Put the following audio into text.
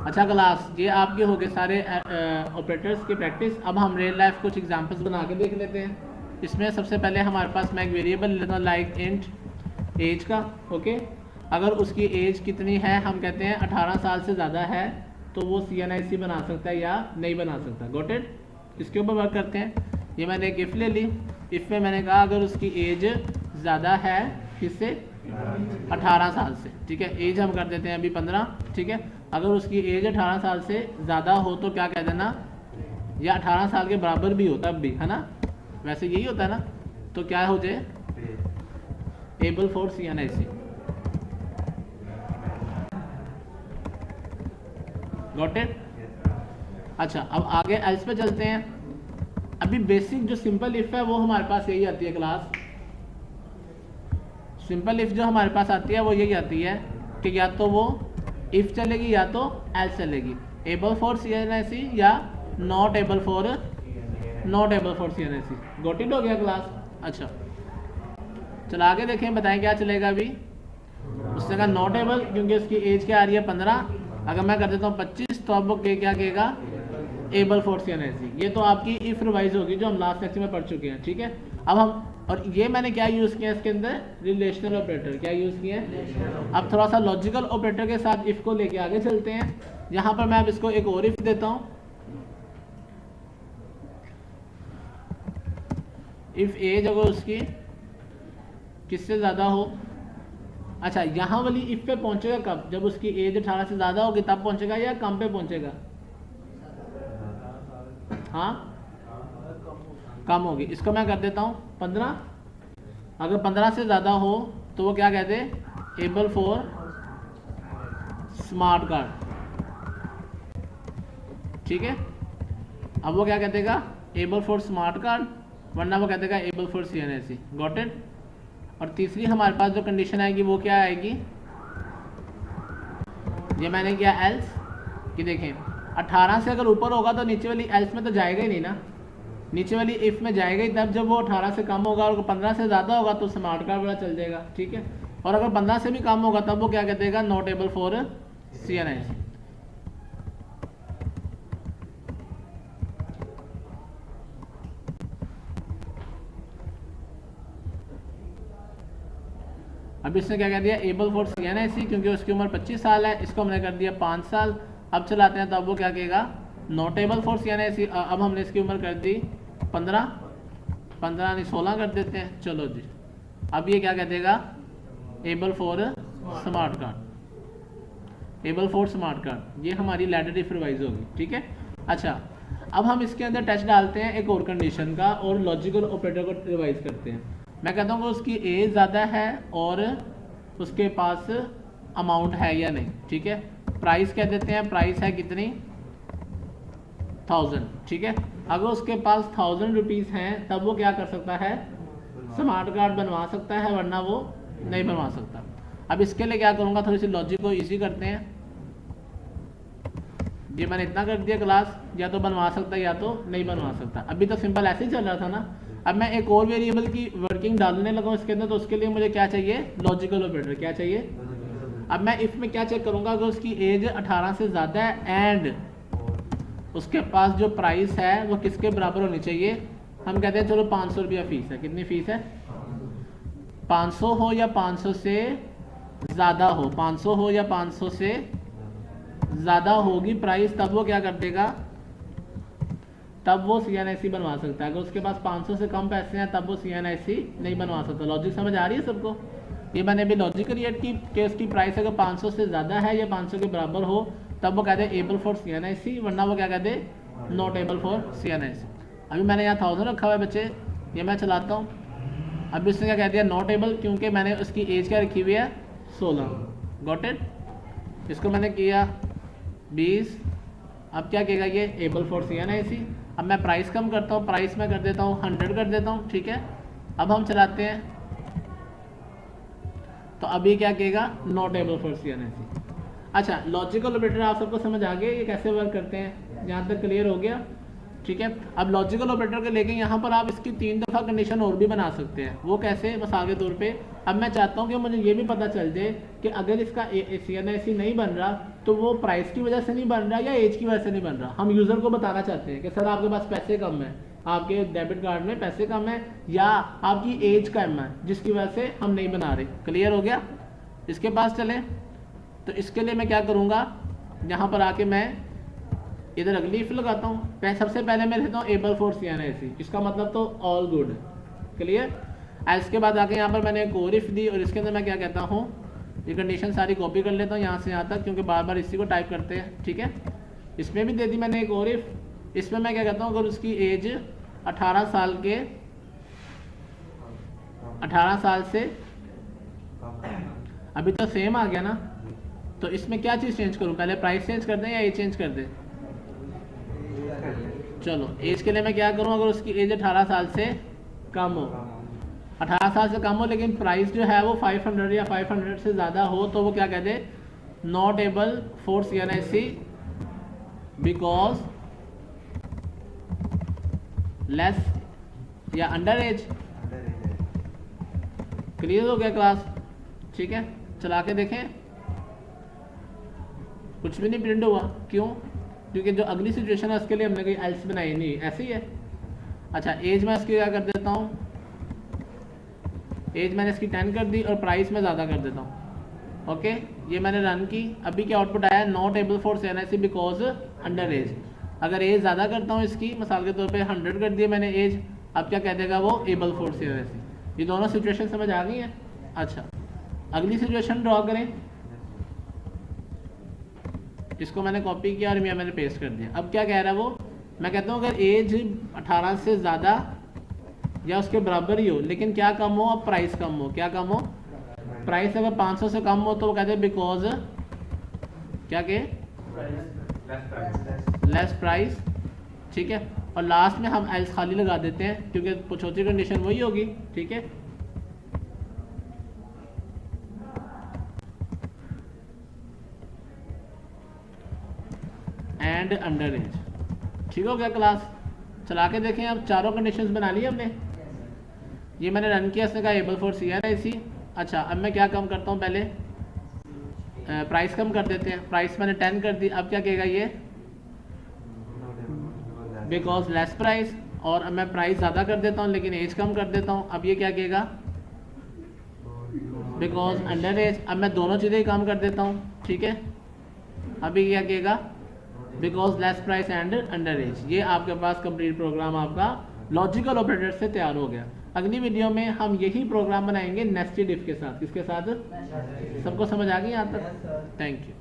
अच्छा क्लास, ये आपके हो गए सारे ऑपरेटर्स की प्रैक्टिस। अब हम रियल लाइफ कुछ एग्जांपल्स बना के देख लेते हैं। इसमें सबसे पहले हमारे पास मैं एक वेरिएबल लेता हूँ लाइक इंट एज का। ओके, अगर उसकी एज कितनी है, हम कहते हैं 18 साल से ज़्यादा है, तो वो CNIC बना सकता है या नहीं बना सकता। Got it? इसके ऊपर वर्क करते हैं। ये मैंने एक इफ़ ले ली। इफ़ में मैंने कहा अगर उसकी एज ज़्यादा है किससे, 18 साल से। ठीक है, एज हम कर देते हैं अभी 15। ठीक है, अगर उसकी एज 18 साल से ज़्यादा हो तो क्या कह देना, या 18 साल के बराबर भी हो तब भी, है ना, वैसे यही होता है ना, तो क्या हो जाए, able for CNIC। Got it? अच्छा, अब आगे एल्स पे चलते हैं। अभी बेसिक जो सिंपल इफ है वो हमारे पास यही आती है क्लास। सिंपल इफ जो हमारे पास आती है वो यही आती है कि या तो वो इफ चलेगी या तो एल्स चलेगी। एबल फॉर CNIC या not able for CNIC। Got it हो गया क्लास? अच्छा, चलो आगे देखें, बताएं क्या चलेगा अभी। उसने कहा नॉट एबल क्योंकि उसकी एज क्या आ रही है 15। अगर मैं कर देता हूँ 25 तो अब वो क्या कहेगा, एबल फॉर CNIC। ये तो आपकी इफ रिवाइज होगी जो हम लास्ट लेक्चर में पढ़ चुके हैं। ठीक है, अब हम, और ये मैंने क्या यूज़ किया इसके अंदर, रिलेशनल ऑपरेटर। क्या यूज़ किया है? अब थोड़ा सा लॉजिकल ऑपरेटर के साथ इफ को लेके आगे चलते हैं। यहाँ पर मैं अब इसको एक और इफ देता हूँ। इफ एज अगर उसकी किससे ज़्यादा हो, अच्छा यहाँ वाली इफ पे पहुंचेगा कब, जब उसकी एज 18 से ज़्यादा होगी तब पहुंचेगा या कम पे पहुंचेगा? हाँ, कम होगी। इसको मैं कर देता हूँ 15। अगर 15 से ज़्यादा हो तो वो क्या कहते हैं, एबल फॉर स्मार्ट कार्ड। ठीक है, अब वो क्या कहतेगा, एबल फॉर स्मार्ट कार्ड, वरना वो कहतेगा able for CNIC। Got it? और तीसरी हमारे पास जो कंडीशन आएगी वो क्या आएगी, ये मैंने किया एल्स, कि देखें 18 से अगर ऊपर होगा तो नीचे वाली एल्स में तो जाएगा ही नहीं ना, नीचे वाली इफ में जाएगा ही तब जब वो 18 से कम होगा, और 15 से ज़्यादा होगा तो स्मार्ट कार्ड वाला चल जाएगा। ठीक है, और अगर 15 से भी कम होगा तब वो क्या कह देगा, नॉट एबल फॉर CNIC। अब इसने क्या कह दिया, एबल फॉर CNIC, क्योंकि उसकी उम्र 25 साल है, इसको हमने कर दिया 5 साल। अब चलाते हैं तो अब वो क्या कहेगा, नॉट एबल फॉर CNIC। अब हमने इसकी उम्र कर दी 15 नहीं 16 कर देते हैं। चलो जी, अब ये क्या कह देगा, able for smart card, able for smart card. ये हमारी लैडर इफ रिवाइज होगी। ठीक है, अच्छा अब हम इसके अंदर टच डालते हैं एक और कंडीशन का, और लॉजिकल ऑपरेटर को रिवाइज करते हैं। मैं कहता हूँ कि उसकी एज ज़्यादा है और उसके पास अमाउंट है या नहीं। ठीक है, प्राइस कह देते हैं, प्राइस है कितनी, 1000। ठीक है, अगर उसके पास 1000 रुपीज़ हैं तब वो क्या कर सकता है, स्मार्ट कार्ड बनवा सकता है, वरना वो नहीं बनवा सकता। अब इसके लिए क्या करूँगा, थोड़ी सी लॉजिक को ईजी करते हैं। ये मैंने इतना कर दिया क्लास, या तो बनवा सकता है या तो नहीं बनवा सकता। अभी तो सिंपल ऐसे ही चल रहा था ना। अब मैं एक और वेरिएबल की वर्किंग डालने लगा इसके अंदर, तो उसके लिए मुझे क्या चाहिए, लॉजिकल ऑपरेटर। क्या चाहिए? अब मैं इफ में क्या चेक करूंगा, अगर उसकी एज 18 से ज़्यादा है एंड उसके पास जो प्राइस है वो किसके बराबर होनी चाहिए। हम कहते हैं चलो 500 रुपया फीस है। कितनी फीस है? 500 हो या 500 से ज़्यादा हो, 500 हो या 500 से ज़्यादा होगी प्राइस, तब वो क्या कर देगा, तब वो CNIC बनवा सकता है। अगर उसके पास 500 से कम पैसे हैं तब वो CNIC नहीं बनवा सकता। लॉजिक समझ आ रही है सबको? ये मैंने अभी लॉजिक क्रिएट की कि उसकी प्राइस अगर 500 से ज़्यादा है या 500 के बराबर हो तब वो कहते हैं एबल फॉर CNIC, वरना वो क्या कहते हैं, नॉट एबल फॉर CNIC। अभी मैंने यहाँ 1000 रखा हुआ है बच्चे, ये मैं चलाता हूँ। अभी उसने क्या कह दिया, नॉट एबल, क्योंकि मैंने उसकी एज क्या रखी हुई है, 16। Got it? इसको मैंने किया 20। अब क्या कहेगा ये, एबल फॉर CNIC। अब मैं प्राइस कम करता हूँ, प्राइस में कर देता हूँ 100 कर देता हूँ। ठीक है, अब हम चलाते हैं तो अभी क्या कहेगा, नॉट एबल फॉर CNIC। अच्छा, लॉजिकल ऑपरेटर आप सबको समझ आ गया ये कैसे वर्क करते हैं? यहाँ तक क्लियर हो गया? ठीक है। अब लॉजिकल ऑपरेटर के लेके यहाँ पर आप इसकी 3 दफ़ा कंडीशन और भी बना सकते हैं। वो कैसे, बस आगे तौर पे अब मैं चाहता हूँ कि मुझे ये भी पता चल जाए कि अगर इसका CNIC नहीं बन रहा तो वो प्राइस की वजह से नहीं बन रहा या एज की वजह से नहीं बन रहा। हम यूज़र को बताना चाहते हैं कि सर आपके पास पैसे कम है, आपके डेबिट कार्ड में पैसे कम है या आपकी एज कम है जिसकी वजह से हम नहीं बना रहे। क्लियर हो गया। इसके पास चलें तो इसके लिए मैं क्या करूँगा, यहाँ पर आके मैं इधर अगली इफ लगाता हूँ। सबसे पहले मैं लिखता हूँ एबल फॉर CNIC, इसका मतलब तो ऑल गुड है। क्लियर। इसके बाद आके यहाँ पर मैंने एक और इफ दी और इसके अंदर मैं क्या कहता हूँ, ये कंडीशन सारी कॉपी कर लेता हूँ यहाँ से यहाँ तक, क्योंकि बार बार इसी को टाइप करते हैं। ठीक है। इसमें भी दे दी मैंने एक और इफ। इसमें मैं क्या कहता हूँ, अगर उसकी एज 18 साल से अभी तो सेम आ गया ना, तो इसमें क्या चीज़ चेंज करूँ, पहले प्राइस चेंज कर दें या एज चेंज कर दें। चलो एज के लिए मैं क्या करूँ, अगर उसकी एज 18 साल से कम हो, 18 साल से कम हो लेकिन प्राइस जो है वो 500 या 500 से ज़्यादा हो, तो वो क्या कहते हैं, not able for CNIC because less या अंडर एज। क्लियर हो गया क्लास। ठीक है। चला के देखें, कुछ भी नहीं प्रिंट हुआ। क्यों? क्योंकि जो अगली सिचुएशन है उसके लिए हमने कोई एल्स बनाई नहीं, ऐसे ही है। अच्छा एज मैं इसकी क्या कर देता हूँ, एज मैंने इसकी 10 कर दी और प्राइस में ज़्यादा कर देता हूँ। ओके, ये मैंने रन की। अभी क्या आउटपुट आया, not able for CNIC because under as. अगर एज ज़्यादा करता हूँ इसकी, मिसाल के तौर पे 100 कर दिया मैंने एज, अब क्या कह देगा वो, एबल फॉर CNIC। ये दोनों सिचुएशन समझ आ गई हैं। अच्छा अगली सिचुएशन ड्रॉ करें। इसको मैंने कॉपी किया और मैंने पेस्ट कर दिया। अब क्या कह रहा है वो, मैं कहता हूँ अगर एज 18 से ज़्यादा या उसके बराबर ही हो लेकिन क्या कम हो, अब प्राइस कम हो। क्या कम हो, प्राइस अगर 500 से कम हो तो वो कहते हैं बिकॉज क्या के लेस प्राइस। ठीक है। और लास्ट में हम एल्स खाली लगा देते हैं क्योंकि चौथी कंडीशन वही होगी। ठीक है। And under as. ठीक हो गया क्लास। चला के देखें। अब चारों कंडीशंस बना ली हमने। ये मैंने रन किया, इसने कहा एबल फॉर CNIC। अच्छा अब मैं क्या कम करता हूँ, पहले प्राइस कम कर देते हैं। प्राइस मैंने 10 कर दी। अब क्या कहेगा ये, बिकॉज लेस प्राइस। और अब मैं प्राइस ज़्यादा कर देता हूँ लेकिन एज कम कर देता हूँ। अब ये क्या कहेगा, बिकॉज अंडर एज। अब मैं दोनों चीज़ें ही कम कर देता हूँ। ठीक है। अभी क्या कहेगा, because less price and under as. ये आपके पास कंप्लीट प्रोग्राम आपका लॉजिकल ऑपरेटर से तैयार हो गया। अगली वीडियो में हम यही प्रोग्राम बनाएंगे नेस्टेड इफ के साथ। किसके साथ? सबको समझ आ गई यहाँ तक? Thank you.